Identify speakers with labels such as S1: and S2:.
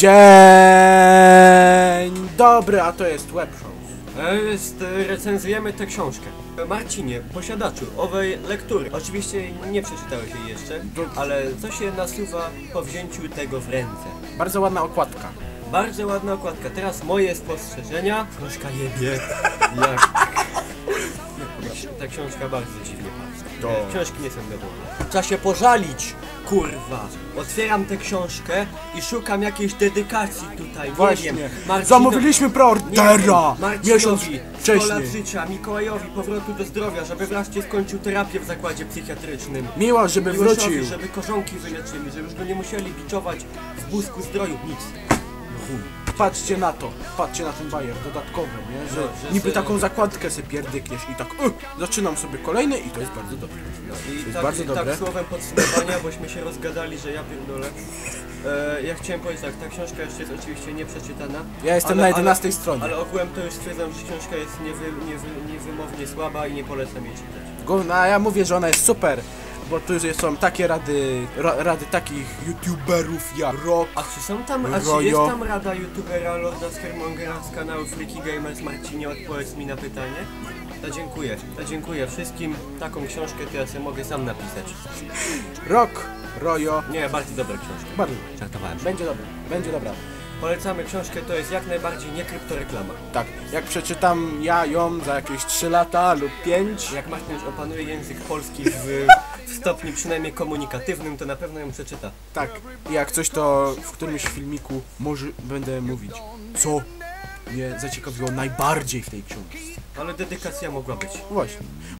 S1: Dzień dobry, a to jest Webshow.
S2: Recenzujemy tę książkę. Marcinie, posiadaczu owej lektury. Oczywiście nie przeczytałeś jej jeszcze, ale co się nasuwa po wzięciu tego w ręce?
S1: Bardzo ładna okładka.
S2: Bardzo ładna okładka. Teraz moje spostrzeżenia. Książka jebie. Jak... Ta książka bardzo dziwnie patrzy. Książki nie są dobre. Trzeba się pożalić, kurwa. Otwieram tę książkę i szukam jakiejś dedykacji tutaj.
S1: Właśnie.
S2: Nie wiem.
S1: Zamówiliśmy preordera miesiąc
S2: Marcinowi, 100 lat
S1: wcześniej.
S2: życia, Mikołajowi powrotu do zdrowia, żeby wreszcie skończył terapię w zakładzie psychiatrycznym.
S1: Miła, żeby
S2: Miłoszowi,
S1: wrócił.
S2: żeby korzonki wyleczyli, żeby już go nie musieli biczować w błysku zdroju. Nic.
S1: Patrzcie na to, patrzcie na ten bajer dodatkowy, nie? Że
S2: No, że
S1: niby
S2: se-
S1: taką zakładkę se pierdykniesz i tak zaczynam sobie kolejny i to jest bardzo dobre.
S2: No
S1: To
S2: i
S1: jest
S2: tak,
S1: bardzo dobre.
S2: tak słowem podsumowania, bośmy się rozgadali, że ja pierdolę. Ja chciałem powiedzieć tak, ta książka jeszcze jest oczywiście nieprzeczytana.
S1: Ja jestem na 11 stronie.
S2: Ale ogółem to już stwierdzam, że książka jest niewymownie słaba i nie polecam jej czytać.
S1: A ja mówię, że ona jest super, bo tu są takie rady takich youtuberów jak Rock.
S2: A czy są tam, czy jest tam rada youtubera Lorda Scaremongera z kanału Freaky Gamers? Marcinie, odpowiedz mi na pytanie. To dziękuję wszystkim. Taką książkę to ja sobie mogę sam napisać.
S1: Rock, Rojo.
S2: Nie, bardzo dobra książka.
S1: Bardzo.
S2: Żartowałem.
S1: Będzie dobra, będzie dobra.
S2: Polecamy książkę, to jest jak najbardziej nie kryptoreklama.
S1: Tak, jak przeczytam ja ją za jakieś 3 lata lub 5.
S2: Jak Marcin już opanuje język polski w stopniu przynajmniej komunikatywnym, to na pewno ją przeczyta.
S1: Tak, i jak coś to w którymś filmiku może będę mówić, co mnie zaciekawiło najbardziej w tej książce.
S2: Ale dedykacja mogła być.
S1: Właśnie.